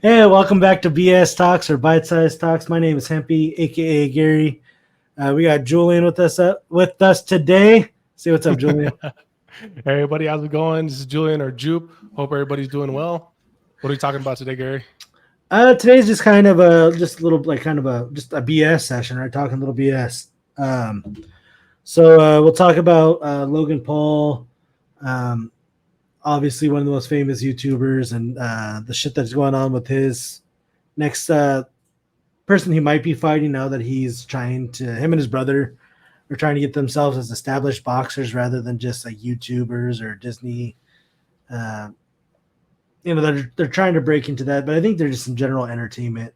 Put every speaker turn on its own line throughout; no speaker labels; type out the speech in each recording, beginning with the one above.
Hey, welcome back to BS Talks or ByteSized Talks. My name is Hempy, aka Gary. We got Julian with us today. Say what's up, Julian.
Hey everybody, how's it going? This is Julian or Joop. Hope everybody's doing well. What are we talking about today, Gary?
Today's just kind of just a little like kind of just a BS session, right? Talking a little BS. So we'll talk about Logan Paul, um, obviously one of the most famous YouTubers, and the shit that's going on with his next person he might be fighting now that him and his brother are trying to get themselves as established boxers rather than just like YouTubers or Disney. Uh, they're trying to break into that, but I think they're just some general entertainment.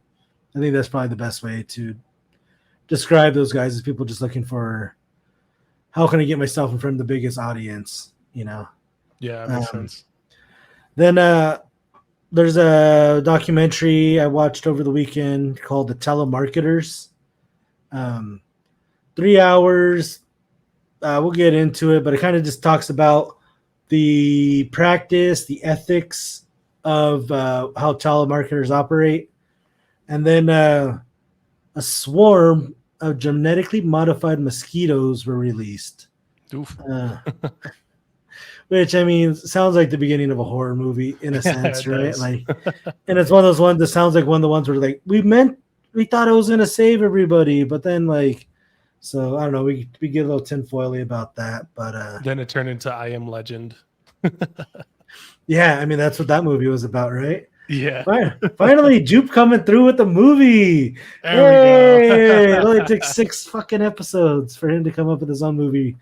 I think that's probably the best way to describe those guys as people just looking for how can I get myself in front of the biggest audience, you know.
Yeah, it makes
Um,
sense.
then there's a documentary I watched over the weekend called The Telemarketers. Um, 3 hours. We'll get into it, but it kind of just talks about the practice, the ethics of how telemarketers operate, and then a swarm of genetically modified mosquitoes were released.
Oof.
Uh, which I mean sounds like the beginning of a horror movie in a
Yeah,
sense,
it
right?
does.
Like, and it's one of those ones that sounds like one of the ones where like we thought it was gonna save everybody, but then like, so I don't know. We get a little tinfoily about that, but
Then it turned into I Am Legend.
yeah, I mean that's what that movie was about, right?
Yeah,
Finally, Jupe coming through with the movie.
there we go.
Hey, it only took 6 fucking episodes for him to come up with his own movie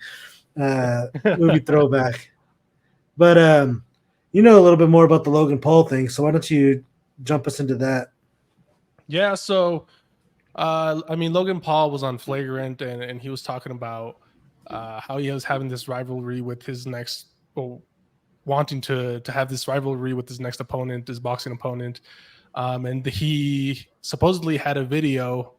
throwback. But you know a little bit more about the Logan Paul thing, so why don't you jump us into that?
Yeah, so I mean, Logan Paul was on Flagrant, and he was talking about how he was having this rivalry with his next, well, wanting to have this rivalry with his next opponent, his boxing opponent. And he supposedly had a video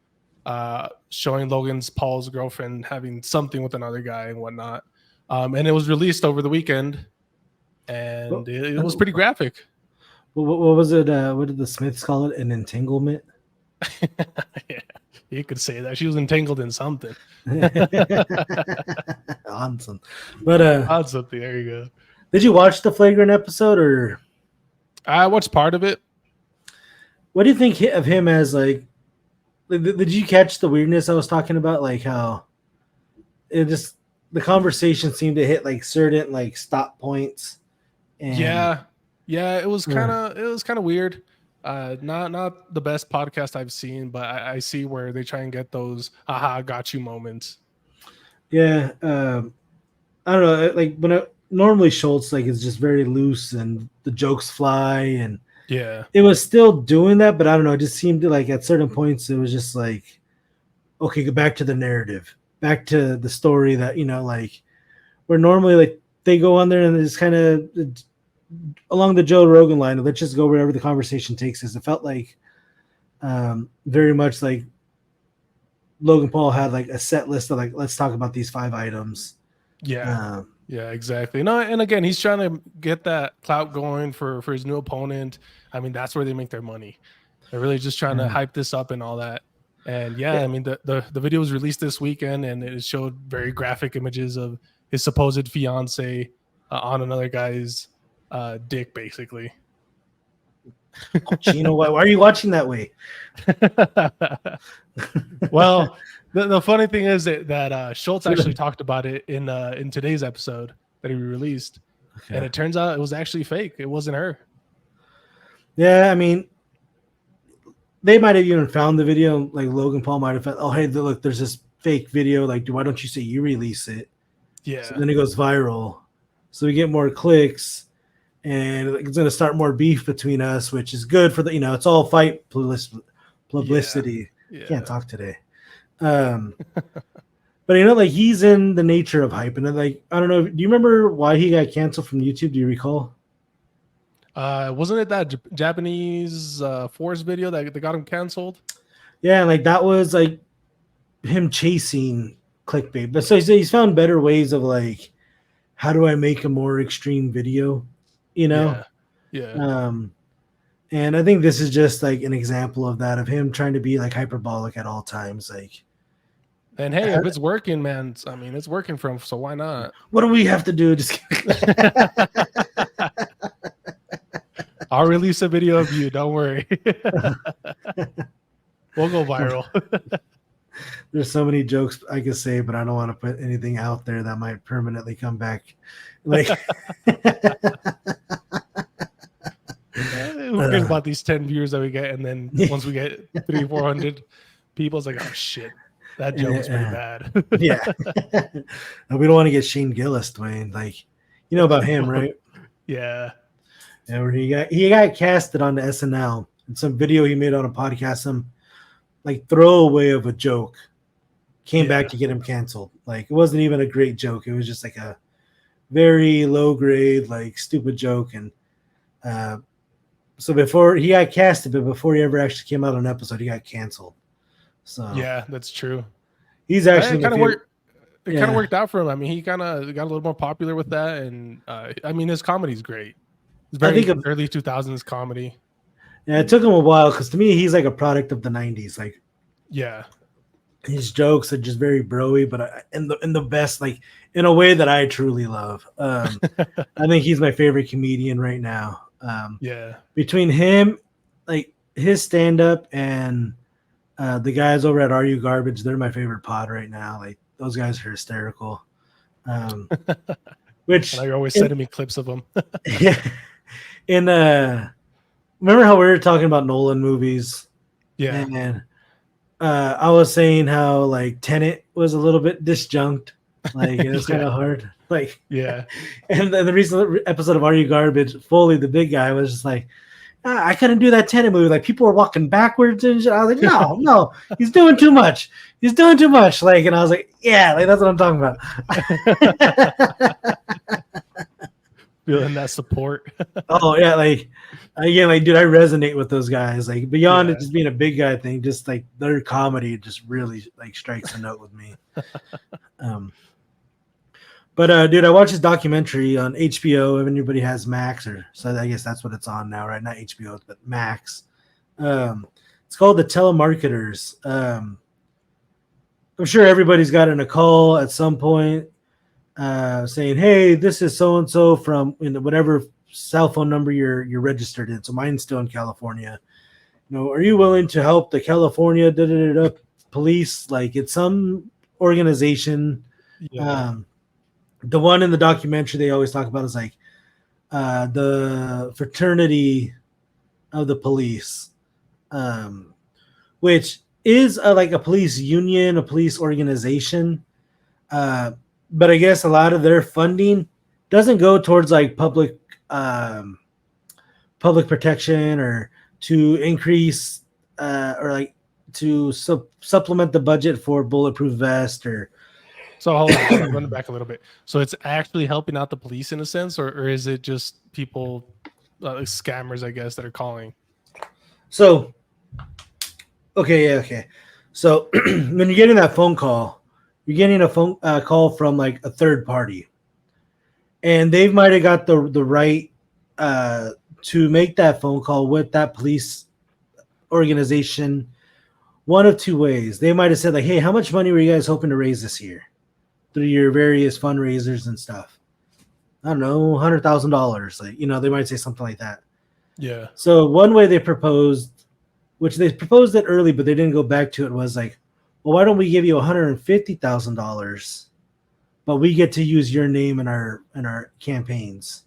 showing Logan's Paul's girlfriend having something with another guy and whatnot. And it was released over the weekend,
What,
and it was pretty graphic.
what was it? What did the Smiths call it? An entanglement?
Yeah, you could say that she was entangled in something.
Awesome. But
On something. There you go.
did you watch the Flagrant episode, or
I watched part of it.
what do you think of him as like? Did you catch the weirdness I was talking about? Like how it just the conversation seemed to hit like certain like stop points, and
Yeah, yeah,
uh,
it was kind of weird. Not the best podcast I've seen, but I see where they try and get those "aha, got you" moments.
yeah, I don't know. Like normally Schultz like is just very loose and the jokes fly, and
Yeah,
it was still doing that, but I don't know. It just seemed to like at certain points it was just like, okay, go back to the narrative, back to the story that like where normally like they go on there and it's kind of along the Joe Rogan line. Let's just go wherever the conversation takes us. It felt like very much like Logan Paul had like a set list of like let's talk about these 5 items.
yeah,
Um,
yeah, exactly. No, and again, he's trying to get that clout going for his new opponent. I mean, that's where they make their money. They're really just trying to
yeah.
hype this up and all that. And yeah,
Yeah.
I mean, the video was released this weekend, and it showed very graphic images of his supposed fiance on another guy's dick, basically.
Chino, why are you watching that way?
Well, the funny thing is that Schultz actually talked about it in today's episode that he released, and
Okay.
it turns out it was actually fake. It wasn't her.
Yeah, I mean, they might have even found the video. Like Logan Paul might have found, oh, hey, look, there's this fake video. Like, why don't you say you release it? So
Yeah,
then it goes viral. So we get more clicks, and it's going to start more beef between us, which is good for it's all fight
yeah,
publicity. Can't
yeah.
talk today. Um, but like he's in the nature of hype, and then, like I don't know. Do you remember why he got canceled from YouTube? Do you recall?
Wasn't it that Japanese forest video that got him canceled?
Yeah, like that was like him chasing clickbait. But so he's found better ways of like, how do I make a more extreme video? You know?
Yeah, yeah,
Um, And I think this is just like an example of that, of him trying to be like hyperbolic at all times. Like,
And hey, if it's working, man, I mean, it's working for him, so why not?
what do we have to do? Just
I'll release a video of you. Don't worry. We'll go viral.
there's so many jokes I could say, but I don't want to put anything out there that might permanently come back. Like,
Who cares about these 10 views that we get? And then once we get 300-400 people, it's like, oh shit, that joke was pretty bad.
Yeah. And we don't want to get Shane Gillis, Dwayne. Like, you know about him, right?
Yeah.
Yeah, where he got casted on the SNL in some video he made on a podcast, some like throwaway of a joke came back to get him canceled. Like, it wasn't even a great joke. It was just like a very low grade, like stupid joke. And so before he got casted, but before he ever actually came out on an episode, he got canceled. So
yeah, that's true.
He's actually
kind of worked. It kind of worked out for him. I mean, he kind of got a little more popular with that, and I mean, his comedy's great. It's very early 2000s comedy.
Yeah, it took him a while because to me, he's like a product of the 90s. Like,
yeah,
his jokes are just very broy, but in the best, like in a way that I truly love. I think he's my favorite comedian right now.
Yeah,
between him, like his stand up, and the guys over at Are You Garbage, they're my favorite pod right now. Like, those guys are hysterical. Which
and you're always sending me clips of them.
Yeah. And remember how we were talking about Nolan movies?
Yeah.
And I was saying how like Tenet was a little bit disjunct. Like, it was kind of hard. Like,
yeah.
And the recent episode of Are You Garbage, Foley, the big guy, was just like, I couldn't do that Tenet movie. Like, people were walking backwards and shit. I was like, no, he's doing too much. He's doing too much. Like, and I was like, yeah, like that's what I'm talking about.
Feeling that support.
Oh yeah, like again, like dude, I resonate with those guys. Like, beyond it just being a big guy thing, just like their comedy just really like strikes a note with me. But dude, I watched this documentary on HBO. If anybody has Max, or so I guess that's what it's on now, right? Not HBO, but Max. It's called The Telemarketers. I'm sure everybody's gotten a call at some point saying, "Hey, this is so and so from whatever cell phone number you're registered in." So mine's still in California. Are you willing to help the California police? Like, it's some organization.
Yeah.
The one in the documentary they always talk about is like the fraternity of the police, which is like a police union, a police organization. But I guess a lot of their funding doesn't go towards like public protection, or to increase or like to supplement the budget for bulletproof vest, or
So hold on, running back a little bit. So it's actually helping out the police in a sense, or is it just people, like scammers, I guess, that are calling?
So, okay. So when you're getting that phone call, you're getting a phone call from like a third party, and they might have got the right to make that phone call with that police organization one of two ways. They might have said like, "Hey, how much money were you guys hoping to raise this year through your various fundraisers and stuff?" I don't know, $100,000. Like, they might say something like that.
Yeah.
So one way they proposed, which they proposed it early, but they didn't go back to it, was like, well, why don't we give you $150,000, but we get to use your name in our campaigns.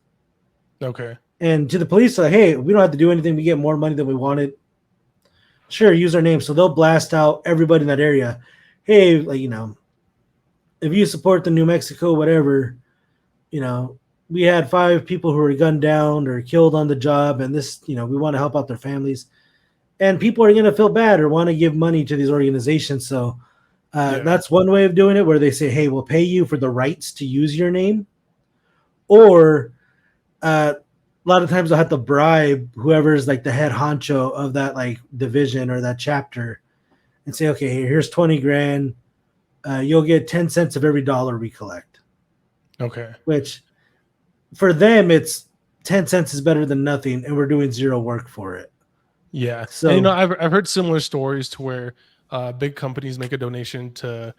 Okay.
And to the police, like, hey, we don't have to do anything. We get more money than we wanted. Sure, use our name. So they'll blast out everybody in that area. Hey, like, if you support the New Mexico, whatever, we had 5 people who were gunned down or killed on the job, and this, we want to help out their families. And people are going to feel bad or want to give money to these organizations. So that's one way of doing it, where they say, hey, we'll pay you for the rights to use your name. Or a lot of times they'll have to bribe whoever's like the head honcho of that like division or that chapter and say, okay, here's 20 grand. You'll get 10 cents of every dollar we collect.
Okay.
Which for them, it's 10 cents is better than nothing, and we're doing zero work for it.
Yeah, and
So
I've heard similar stories to where big companies make a donation to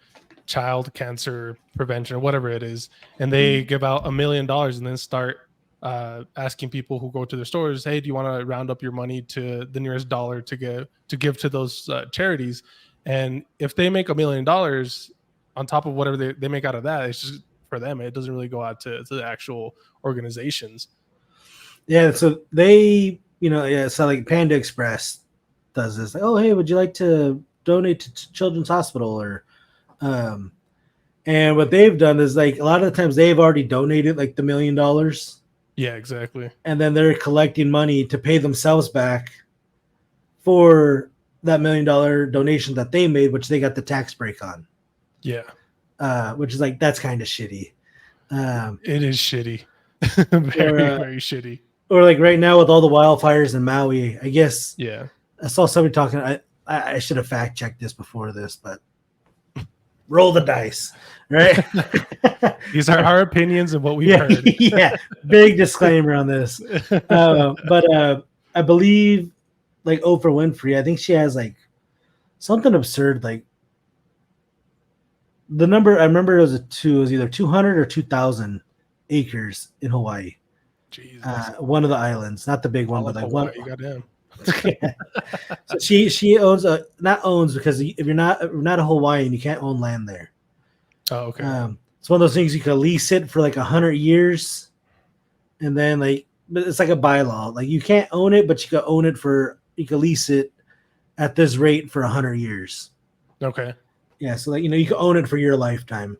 child cancer prevention or whatever it is, and they give out $1 million and then start asking people who go to their stores, "Hey, do you want to round up your money to the nearest dollar to give to those charities?" And if they make $1 million on top of whatever they make out of that, it's just for them. It doesn't really go out to the actual organizations.
yeah, so they, yeah, so like Panda Express does this. Like, oh, hey, would you like to donate to Children's Hospital or um and what they've done is like a lot of the times they've already donated like the $1 million
Yeah, exactly.
and then they're collecting money to pay themselves back for that $1 million donation that they made, which they got the tax break on.
Yeah,
Which is like that's kind of shitty. Um,
it is shitty.
or
Very, very shitty.
or like right now with all the wildfires in Maui, I guess
Yeah.
I saw somebody talking. I should have fact checked this before this, but roll the dice, right?
These are our opinions and what we've
Yeah,
heard.
yeah. Big disclaimer on this, but I believe like Oprah Winfrey. I think she has like something absurd, like the number. I remember it was it was either 200 or 2,000 acres in Hawaii.
Jesus.
One of the islands, not the big one,
All
but
of
like one.
Hawaii, goddamn.
Yeah. So she owns a not owns because if you're not a Hawaiian, you can't own land there.
Oh, okay.
It's one of those things you can lease it for like 100 years, and then like but it's like a bylaw. Like you can't own it, but you can lease it at this rate for 100 years.
Okay.
Yeah, so like you can own it for your lifetime.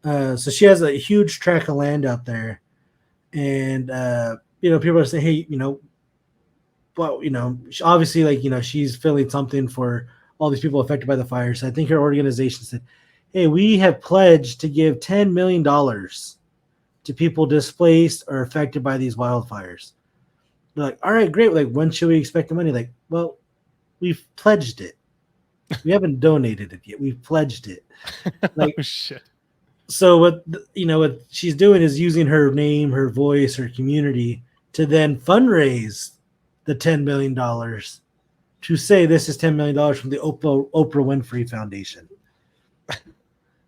So she has a huge tract of land out there, and people are saying, hey, well, obviously, like, she's feeling something for all these people affected by the fire. So I think her organization said, hey, we have pledged to give $10 million to people displaced or affected by these wildfires. They're like, all right, great. Like, when should we expect the money? Like, well, we've pledged it. We haven't donated it yet. We've pledged it. Like,
Oh shit.
so what she's doing is using her name, her voice, her community to then fundraise the $10 million to say this is $10 million from the Oprah Winfrey Foundation.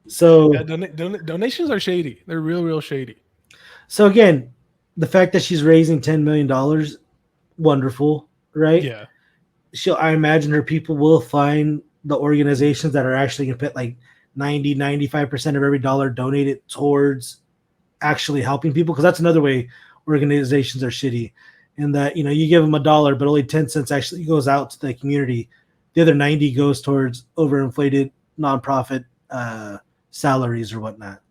So
Yeah, donations are shady. They're real shady.
so again, the fact that she's raising $10 million, wonderful, right?
Yeah.
I imagine her people will find the organizations that are actually going to put like 95% of every dollar donated towards actually helping people, because that's another way organizations are shitty, in that you give them $1 but only 10 cents actually goes out to the community. The other 90 goes towards overinflated nonprofit salaries or whatnot.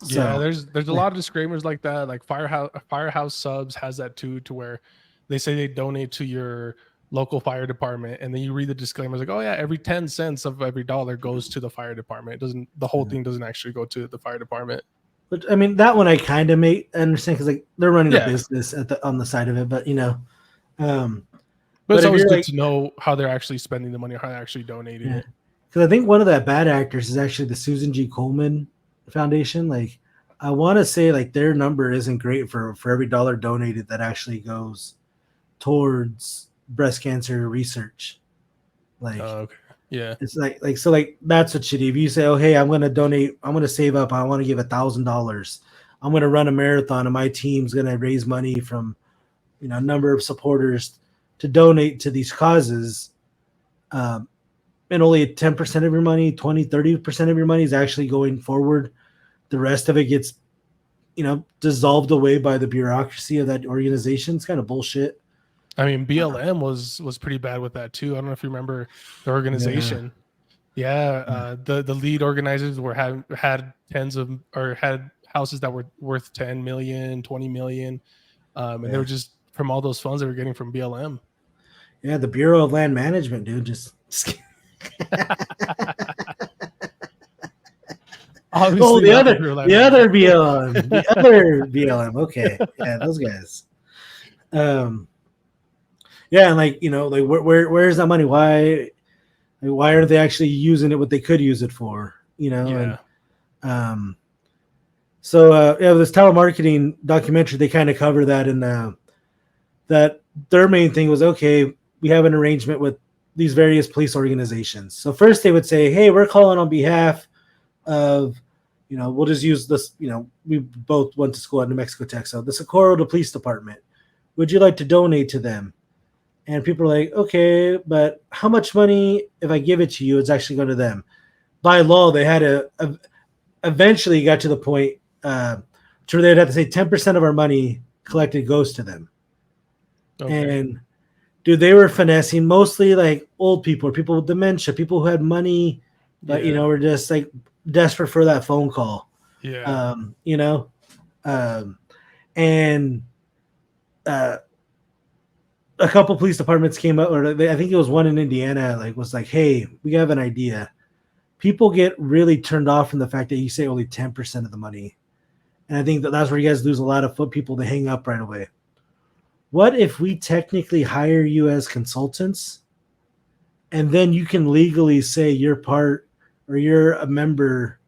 Yeah,
So
there's a lot of disclaimers like that. Like Firehouse Subs has that too, to where they say they donate to your local fire department, and then you read the disclaimers like, oh yeah, every 10 cents of every dollar goes to the fire department. It doesn't the whole thing doesn't actually go to the fire department.
but I mean that one I kind of understand, because like they're running a
Yeah.
business on the side of it, but um
But
but
it's
if
always
you're
good
like,
to know how they're actually spending the money or how they're actually donating
yeah,
it.
because I think one of the bad actors is actually the Susan G. Komen Foundation. Like, I want to say like their number isn't great for every dollar donated that actually goes towards breast cancer research. Like,
Okay. Yeah.
it's like so like that's what shitty. If you say, oh hey, I'm gonna donate, I'm gonna save up, I want to give $1,000, I'm gonna run a marathon, and my team's gonna raise money from a number of supporters to donate to these causes. Um, and only 10% of your money, 20-30% of your money is actually going forward. The rest of it gets dissolved away by the bureaucracy of that organization. It's kind of bullshit.
I mean, BLM was pretty bad with that too. I don't know if you remember the
Yeah.
organization. Yeah, the lead organizers had tens of or had houses that were worth 10 million, 20 million, and they were
Yeah.
just from all those funds they were getting from BLM.
Yeah, the Bureau of Land Management, dude, just oh,
Obviously,
the
not the
other
Bureau of Land
the other
Management.
BLM, the other BLM. Okay, yeah, those guys. Um, yeah, and like like where's that money? Why aren't they actually using it what they could use it for? And
Yeah,
um, so yeah, this telemarketing documentary, they kind of cover that, and that their main thing was, okay, we have an arrangement with these various police organizations. So first they would say, hey, we're calling on behalf of, we'll just use this, we both went to school at New Mexico Tech, so the Socorro Police Department. Would you like to donate to them? And people are like, okay, but how much money, if I give it to you, it's actually going to them? By law, they had to eventually got to the point to where they'd have to say 10% of our money collected goes to them. Okay. And dude, they were finessing mostly like old people, or people with dementia, people who had money, but were just like desperate for that phone call.
Yeah.
And a couple police departments came up, or I think it was one in Indiana, like was like, hey, we have an idea. People get really turned off from the fact that you say only 10% of the money. And I think that's where you guys lose a lot of foot people. They hang up right away. What if we technically hire you as consultants, and then you can legally say you're part, or you're a member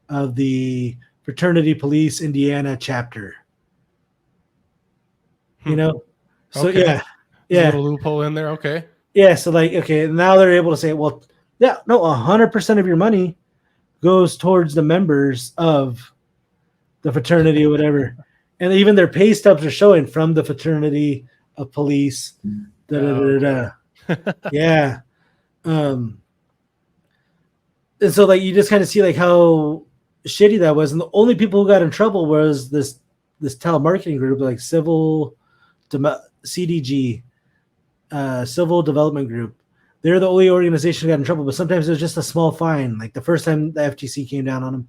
of the Fraternity Police Indiana chapter? So
okay.
yeah.
There's a little loophole in there. Okay.
Yeah. So like, okay, now they're able to say, well, yeah, no, 100% of your money goes towards the members of the fraternity or whatever. And even their pay stubs are showing from the Fraternity of Police. Yeah. And so like you just kind of see like how shitty that was. And the only people who got in trouble was this telemarketing group, like CDG, Civil Development Group. They're the only organization that got in trouble, but sometimes it was just a small fine. Like the first time the FTC came down on them,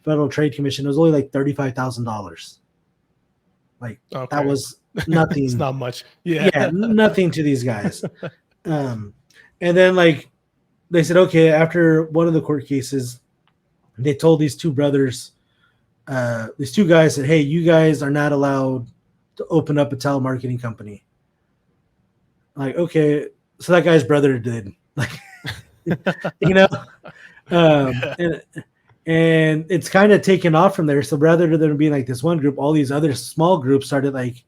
Federal Trade Commission, it was only like $35,000. Like that was nothing.
It's not much. Yeah,
nothing to these guys. And then like they said, okay, after one of the court cases, they told these two brothers, these two guys said, hey, you guys are not allowed to open up a telemarketing company. Like, okay, so that guy's brother did, like, and it's kind of taken off from there. So rather than being like this one group, all these other small groups started like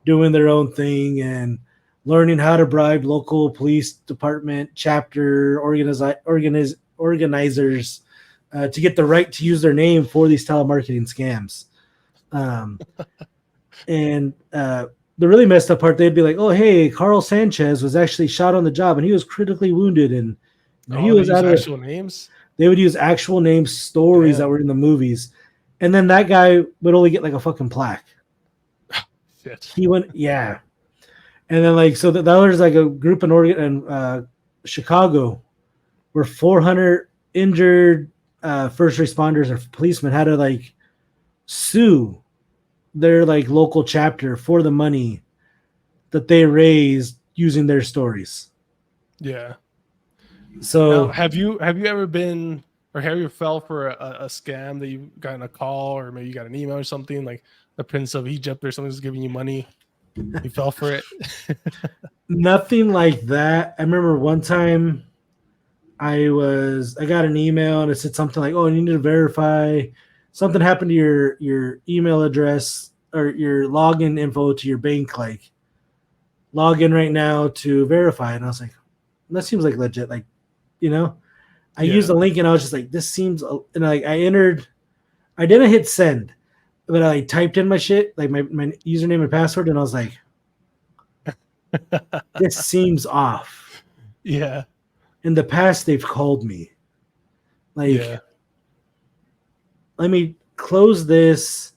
doing their own thing and learning how to bribe local police department chapter organizers to get the right to use their name for these telemarketing scams. And the really messed up part, they'd be like, oh, hey, Carl Sanchez was actually shot on the job and he was critically wounded. And he was out of
actual names.
They would use actual names, stories that were in the movies. And then that guy would only get like a fucking plaque.
Shit.
He went, yeah. And then like, so that was like a group in Oregon and Chicago where 400 injured first responders or policemen had to like sue their like local chapter for the money that they raised using their stories.
Yeah.
So
now, have you ever been, or have you fell for a scam that you got in a call, or maybe you got an email or something, like the Prince of Egypt or something's giving you money? You fell for it?
Nothing like that. I remember one time I got an email and it said something like, oh, you need to verify something happened to your email address or your login info to your bank, like log in right now to verify. And I was like, that seems like legit. Like, I used the link and I was just like, this seems, and like I didn't hit send, but I like typed in my shit, like my username and password. And I was like, this seems off.
Yeah.
In the past, they've called me like, let me close this.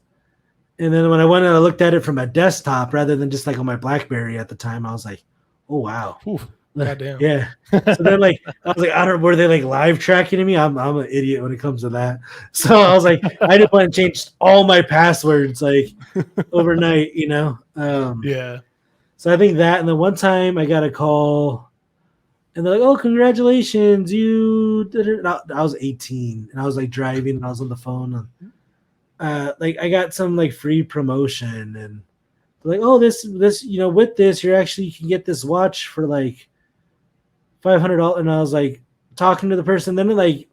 And then when I went and I looked at it from a desktop rather than just like on my BlackBerry at the time, I was like, oh, wow.
Oof, goddamn.
Yeah. So then like, I was like, I don't know, were they like live tracking me? I'm an idiot when it comes to that. So I was like, I just went and changed all my passwords like overnight,
Yeah.
So I think that, and then one time I got a call and they're like, oh, congratulations, you did it. I was 18 and I was like driving and I was on the phone. And, like I got some like free promotion and they're like, oh, this, with this, you can get this watch for like $500. And I was like talking to the person, then like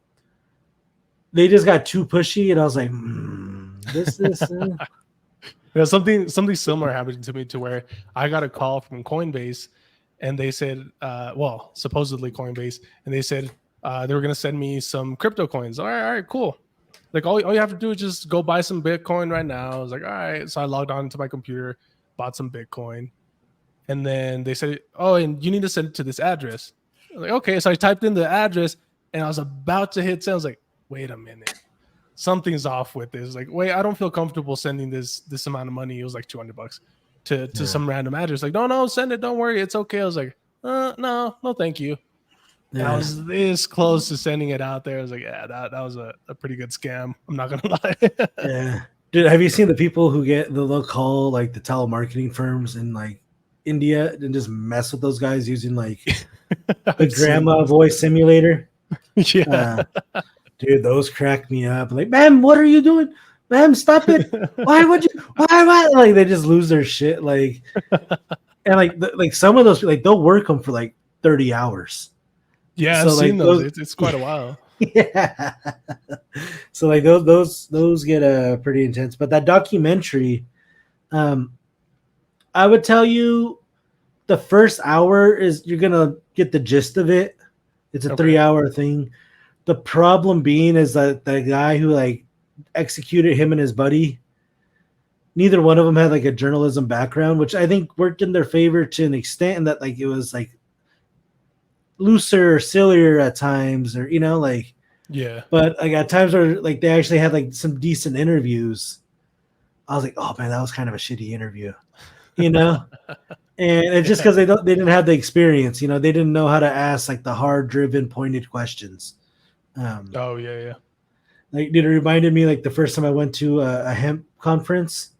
they just got too pushy and I was like, this.
Yeah, something similar happened to me, to where I got a call from Coinbase and they said, well, supposedly Coinbase, and they said they were going to send me some crypto coins. All right, cool. Like all you have to do is just go buy some Bitcoin right now. I was like, all right. So I logged on to my computer, bought some Bitcoin, and then they said, oh, and you need to send it to this address. I was like, okay. So I typed in the address, and I was about to hit send. I was like, wait a minute, something's off with this. Like, wait, I don't feel comfortable sending this amount of money. It was like $200 to some random address. Like, no, send it. Don't worry, it's okay. I was like, no, thank you. And I was this close to sending it out there. I was like, yeah, that was a pretty good scam. I'm not gonna lie.
Yeah. Dude, have you seen the people who they'll call like the telemarketing firms in like India and just mess with those guys using like the grandma voice simulator?
Yeah.
Dude, those crack me up. Like, ma'am, what are you doing? Ma'am, stop it. Why would you? Why? Like, they just lose their shit. Like, and like some of those, like, they'll work them for like 30 hours.
Yeah,
So,
I've seen
like,
those. It's quite a while.
Yeah. So like those get pretty intense. But that documentary, I would tell you the first hour is you're gonna get the gist of it. It's a 3-hour thing. The problem being is that the guy who like executed him and his buddy, neither one of them had like a journalism background, which I think worked in their favor to an extent, and that like it was like looser or sillier at times, or like
yeah.
But like at times where like they actually had like some decent interviews, I was like, oh man, that was kind of a shitty interview, and it's just because they didn't have the experience, they didn't know how to ask like the hard driven pointed questions.
Oh yeah.
Like, dude, it reminded me like the first time I went to a hemp conference.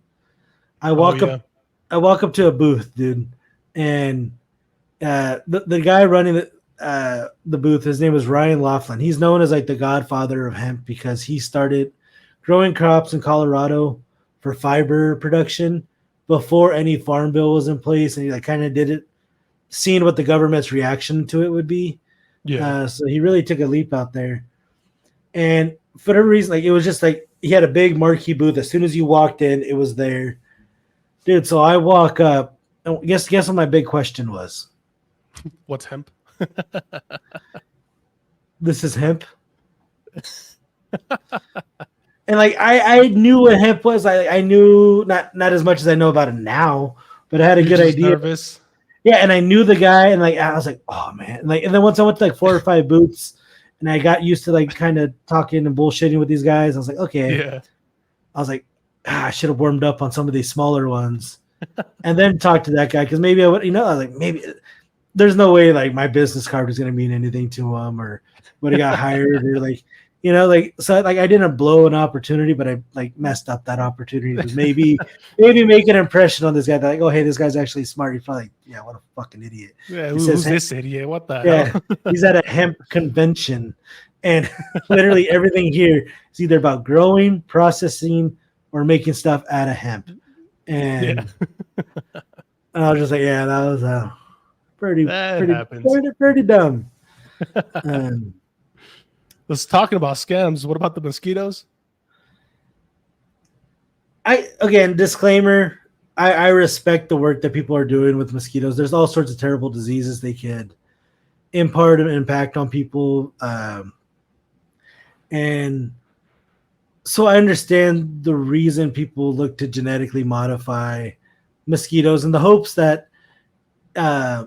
I walk up to a booth, dude, and the guy running the booth, his name was Ryan Laughlin. He's known as like the godfather of hemp because he started growing crops in Colorado for fiber production before any farm bill was in place, and he like kind of did it, seeing what the government's reaction to it would be.
Yeah.
So he really took a leap out there, and for whatever reason, like it was just like he had a big marquee booth. As soon as you walked in, it was there, dude. So I walk up, and guess what my big question was?
What's hemp?
This is hemp. And like I knew what hemp was. I knew not as much as I know about it now, but I had a good idea.
Nervous.
Yeah, and I knew the guy, and like I was like, oh man, and then once I went to like 4 or 5 booths, and I got used to like kind of talking and bullshitting with these guys, I was like, okay.
Yeah.
I was like, I should have warmed up on some of these smaller ones, and then talk to that guy because maybe I would, I was like, maybe there's no way like my business card was going to mean anything to him or would have got hired or like, so like I didn't blow an opportunity, but I like messed up that opportunity to maybe make an impression on this guy that like, oh, hey, this guy's actually smart. He's probably like, yeah, what a fucking idiot.
Yeah, who's this idiot? What the hell?
He's at a hemp convention, and literally everything here is either about growing, processing, or making stuff out of hemp. And I was just like, yeah, that was pretty dumb.
Let's talking about scams. What about the mosquitoes?
Again, disclaimer, I respect the work that people are doing with mosquitoes. There's all sorts of terrible diseases they could impart and impact on people. And so I understand the reason people look to genetically modify mosquitoes in the hopes that I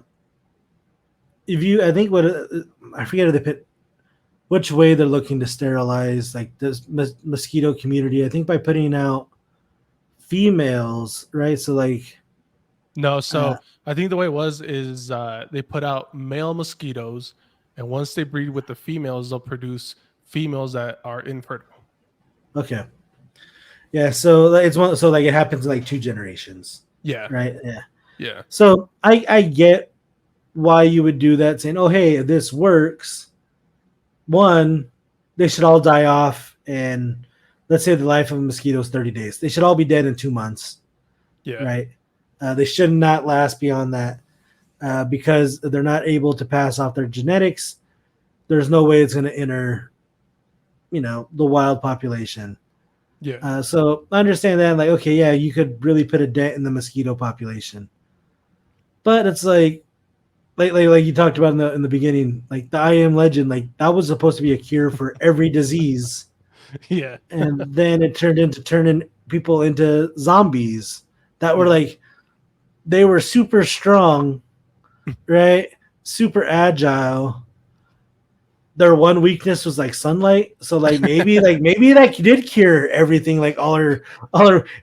forget if they put which way they're looking to sterilize like this mosquito community. I think by putting out females, right? So like
no, so I think the way it was is they put out male mosquitoes, and once they breed with the females, they'll produce females that are infertile.
Okay. Yeah, so it's one. So like it happens in like 2 generations.
Yeah.
Right.
Yeah.
So I get why you would do that, saying, "Oh, hey, if this works, one, they should all die off, and let's say the life of a mosquito is 30 days. They should all be dead in 2 months.
Yeah.
Right. They should not last beyond that because they're not able to pass off their genetics. There's no way it's going to enter, the wild population.
Yeah.
So I understand that. Like, okay, yeah, you could really put a dent in the mosquito population. But it's like, like you talked about in the beginning, like the I Am Legend, like that was supposed to be a cure for every disease,
Yeah.
and then it turned into turning people into zombies that were
Yeah.
like they were super strong, right? Super agile. Their one weakness was like sunlight. So maybe like did cure everything, like all her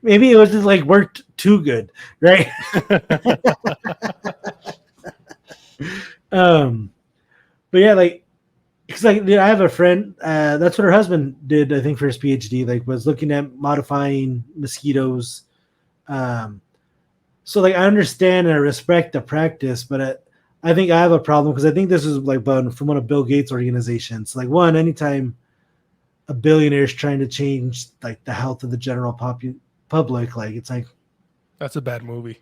maybe it was just like worked too good, right? Um but yeah, like because like I have a friend, that's what her husband did, I think, for his PhD, like was looking at modifying mosquitoes. Um so like I understand and I respect the practice, but I think I have a problem because I think this is like from one of Bill Gates' organizations. Like one, anytime a billionaire is trying to change like the health of the general public, like it's like
That's a bad movie.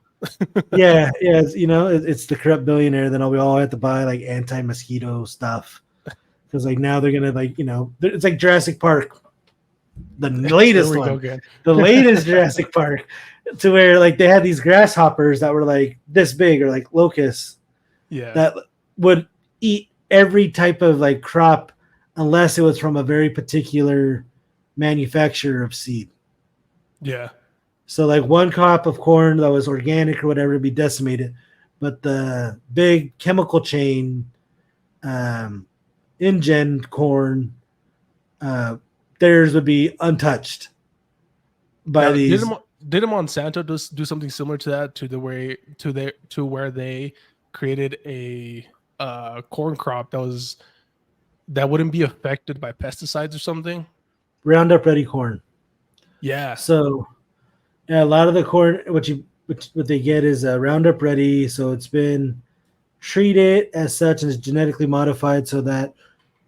yeah, it's the corrupt billionaire. Then we all have to buy like anti mosquito stuff because like now they're gonna like it's like Jurassic Park, the
There
latest
we go
one,
again.
the latest Jurassic Park, to where like they had these grasshoppers that were like this big or like locusts
Yeah.
that would eat every type of like crop unless it was from a very particular manufacturer of seed.
Yeah.
So like one crop of corn that was organic or whatever would be decimated, but the big chemical chain, um, InGen corn, uh, theirs would be untouched by
Now,
these.
didn't Monsanto do something similar to that, to where they created a corn crop that wouldn't be affected by pesticides or something?
Roundup Ready corn.
Yeah.
So yeah, a lot of the corn, what they get is Roundup Ready. So it's been treated as such and is genetically modified so that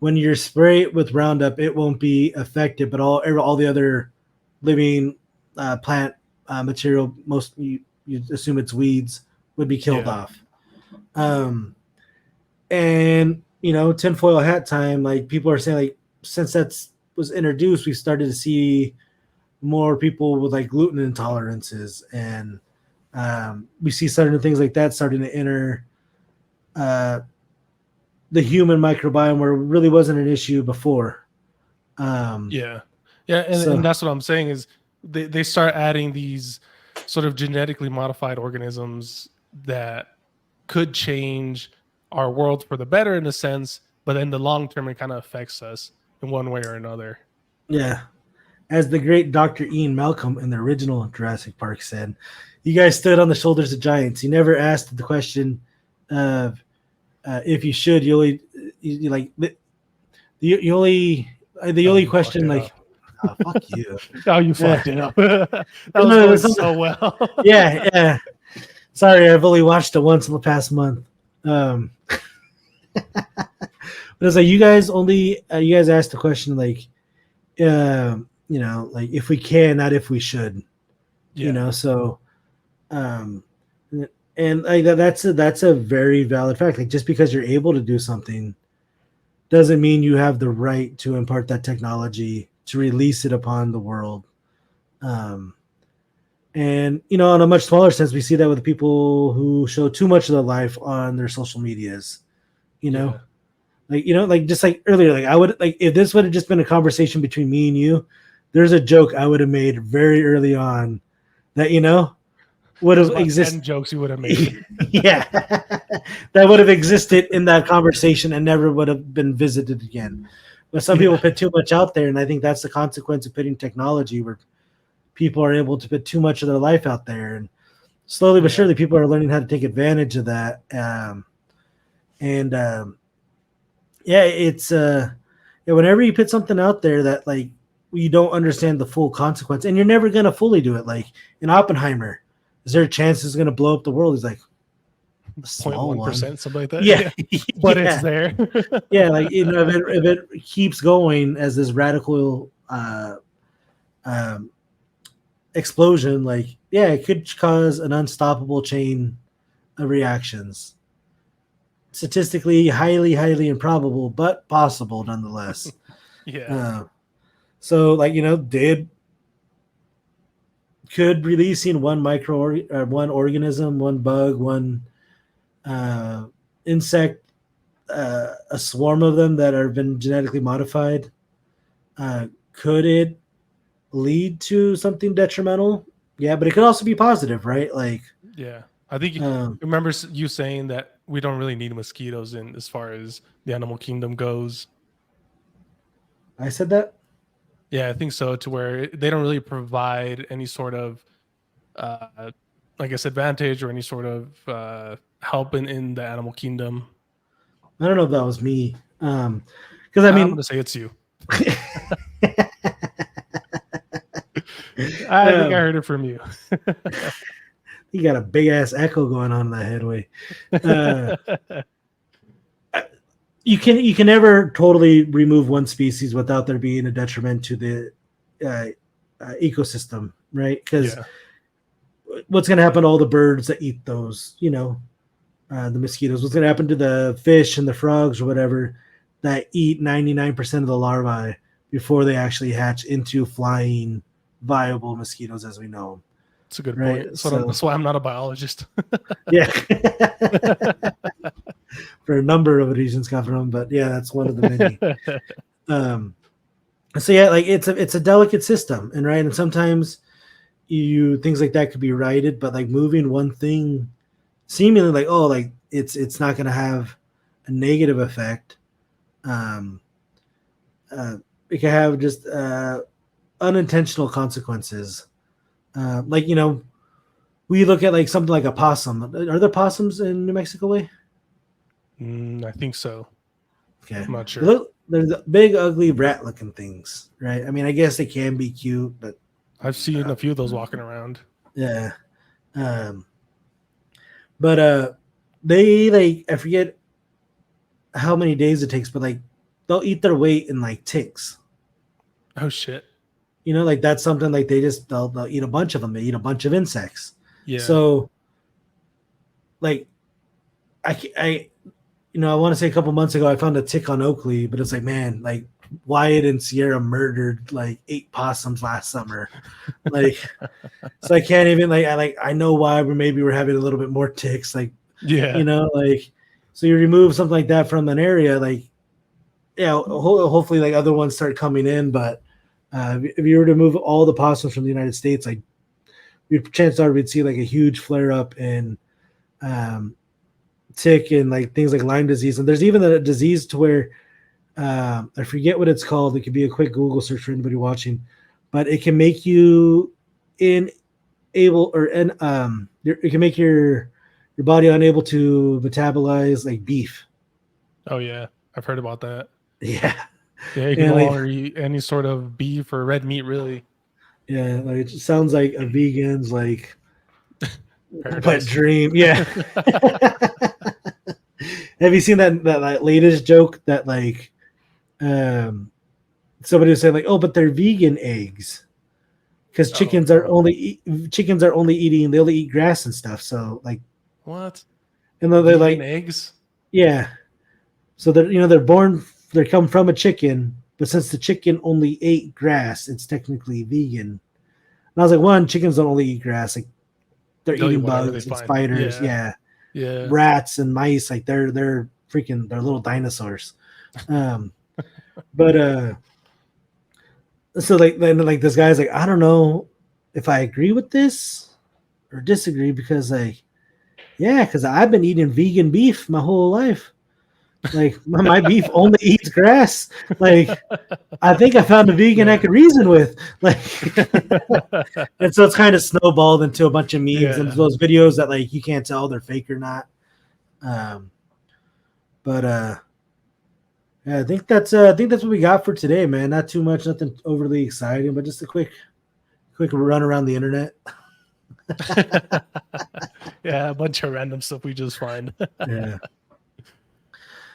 when you spray it with Roundup, it won't be affected, but all the other living plant material, most you assume it's weeds, would be killed
Yeah.
off. Um, and tinfoil hat time. Like people are saying, like since that's was introduced, we started to see more people with like gluten intolerances, and we see certain things like that starting to enter uh, the human microbiome where it really wasn't an issue before. Um,
Yeah. Yeah, and
so
that's what I'm saying is they start adding these sort of genetically modified organisms that could change our world for the better in a sense, but in the long term it kind of affects us in one way or another.
yeah, as the great Dr. Ian Malcolm in the original Jurassic Park said, "You guys stood on the shoulders of giants. You never asked the question of if you should. You only you like you only the
Oh,
only
you fucked
question
it
like
up.
fuck you."
Oh, you
Uh,
fucked it up. That was
no,
going
there's
so
something.
well.
Yeah. Sorry, I've only watched it once in the past month. But it's like you guys asked the question like, like if we can, not if we should.
Yeah.
So um, and like that's a very valid fact. Like just because you're able to do something doesn't mean you have the right to impart that technology to release it upon the world. Um, and on a much smaller sense, we see that with people who show too much of their life on their social medias. You know,
Yeah.
like just like earlier, like I would like if this would have just been a conversation between me and you. There's a joke I would have made very early on that would
There's
have
about
existed.
10 jokes you would have made.
Yeah, that would have existed in that conversation and never would have been visited again. But some people
Yeah.
put too much out there, and I think that's the consequence of putting technology where people are able to put too much of their life out there, and slowly but
Yeah.
surely, people are learning how to take advantage of that. And yeah, it's whenever you put something out there that like you don't understand the full consequence, and you're never gonna fully do it. Like in Oppenheimer, is there a chance it's gonna blow up the world? He's like a small one.
0.1%, something like that.
Yeah,
Yeah. But it's
yeah,
there.
yeah. Like if it keeps going as this radical um, explosion, like yeah, it could cause an unstoppable chain of reactions. Statistically, highly improbable, but possible nonetheless.
Yeah.
Uh, so, like did could releasing one one organism, one bug, one uh, insect, a swarm of them that have been genetically modified, could it lead to something detrimental? Yeah, but it could also be positive, right? Like,
Yeah, I think
um,
remember you saying that we don't really need mosquitoes in as far as the animal kingdom goes.
I said that.
Yeah, I think so. To where they don't really provide any sort of, uh, I guess, advantage or any sort of help in the animal kingdom.
I don't know if that was me. Because I
I'm
mean,
gonna say it's you. I think I
um,
heard it from you.
you got a big ass echo going on in that headway. Uh, you can never totally remove one species without there being a detriment to the uh, ecosystem, right? Because
Yeah,
what's going to happen to all the birds that eat those, the mosquitoes? What's going to happen to the fish and the frogs or whatever that eat 99% of the larvae before they actually hatch into flying viable mosquitoes as we know them,
it's a good
right?
point.
So
That's why I'm not a biologist.
yeah, for a number of reasons, Catherine, but yeah, that's one of the many. Um, so yeah, like it's a delicate system, and right, and sometimes you things like that could be righted, but like moving one thing seemingly like, oh, like it's not going to have a negative effect. Um, uh, it can have just unintentional consequences. Like we look at like something like a possum. Are there possums in New Mexico way?
I think so.
Okay,
I'm not
they
sure.
look, they're the big ugly rat looking things, right? I mean, I guess they can be cute, but
I've seen
uh,
a few of those walking around.
yeah. Um, but they like I forget how many days it takes, but like they'll eat their weight in like ticks.
Oh shit.
Like that's something like they'll eat a bunch of them. They eat a bunch of insects.
Yeah.
So like I I want to say a couple months ago I found a tick on Oakley, but it's like, man, like Wyatt and Sierra murdered like 8 possums last summer. Like, so I can't even I know why we're having a little bit more ticks. Like,
Yeah.
like so you remove something like that from an area, like yeah, hopefully like other ones start coming in, but if you were to move all the possums from the United States, like your chances are we'd see like a huge flare up in um, tick and like things like Lyme disease. And there's even a disease to where I forget what it's called. It could be a quick Google search for anybody watching, but it can make you it can make your body unable to metabolize like beef.
Oh yeah. I've heard about that.
Yeah,
Yeah, you can
and
no
like
longer eat any sort of beef or red meat, really.
yeah, like it sounds like a vegan's like wet
Paradise.
dream. Yeah. Have you seen that latest joke that like um somebody was saying like, oh, but they're vegan eggs because
Oh no.
chickens are only eating, they only eat grass and stuff. So like,
What?
and then they're
Vegan
like,
eggs?
yeah. So they come from a chicken, but since the chicken only ate grass, it's technically vegan. And I was like, one, chickens don't only eat grass, like they're
They'll eat
eating
whatever they
bugs and
find.
spiders,
Yeah.
yeah,
Yeah.
rats and mice, like they're little dinosaurs. Um, but so like then like this guy's like, I don't know if I agree with this or disagree because like yeah, because I've been eating vegan beef my whole life. Like my beef only eats grass. Like I think I found a vegan I
Yeah.
could reason with. Like and so it's kind of snowballed into a bunch of memes and
Yeah.
those videos that like you can't tell they're fake or not. Um but yeah, I think that's what we got for today, man. Not too much, nothing overly exciting, but just a quick run around the internet.
Yeah, a bunch of random stuff we just find.
Yeah.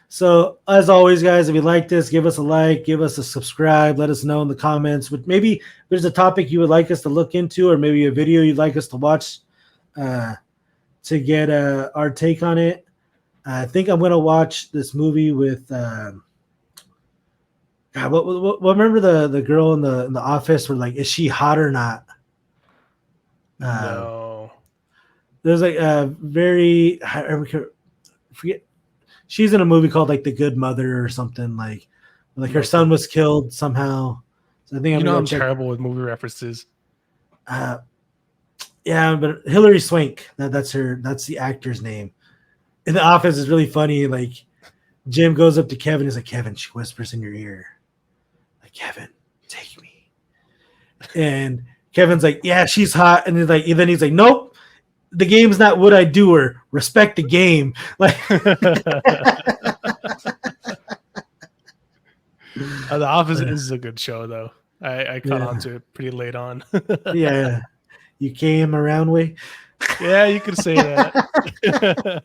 So as always, guys, if you like this, give us a like, give us a subscribe, let us know in the comments. But maybe there's a topic you would like us to look into, or maybe a video you'd like us to watch uh, to get our take on it. I think I'm gonna watch this movie with God. What remember the girl in the office where like, is she hot or not? Um,
No.
there's like a very I forget. she's in a movie called like The Good Mother or something like her son was killed somehow. So I think I'm gonna go
I'm
check.
terrible with movie references.
Yeah, but Hilary Swank, that's her. That's the actor's name. In The Office is really funny. Like Jim goes up to Kevin. He's like, Kevin. She whispers in your ear, like, Kevin, take me. And Kevin's like, yeah, she's hot. And then he's like, nope. The game's not what I do or respect the game. Like
The Office is a good show, though. I caught on to it pretty late on.
Yeah, you came around way.
Yeah, you could say that. A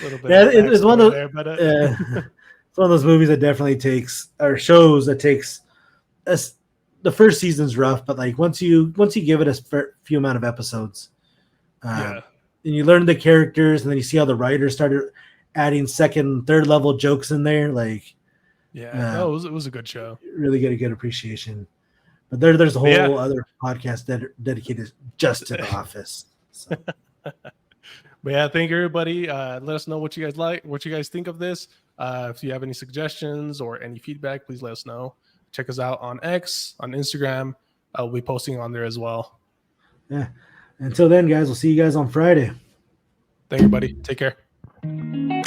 little bit
Yeah,
of
it's one of
there, but
it's one of those movies that definitely takes or shows that takes us. The first season's rough, but like once you give it a few amount of episodes,
yeah,
and you learn the characters, and then you see how the writers started adding second, third level jokes in there, like
no, it was a good show.
really get a good appreciation. But there's a whole other podcast dedicated just to The Office. So.
But yeah, thank you, everybody. Let us know what you guys like, what you guys think of this. If you have any suggestions or any feedback, please let us know. Check us out on X, on Instagram. I'll be posting on there as well.
Yeah. Until then, guys, we'll see you guys on Friday.
Thank you, buddy. Take care.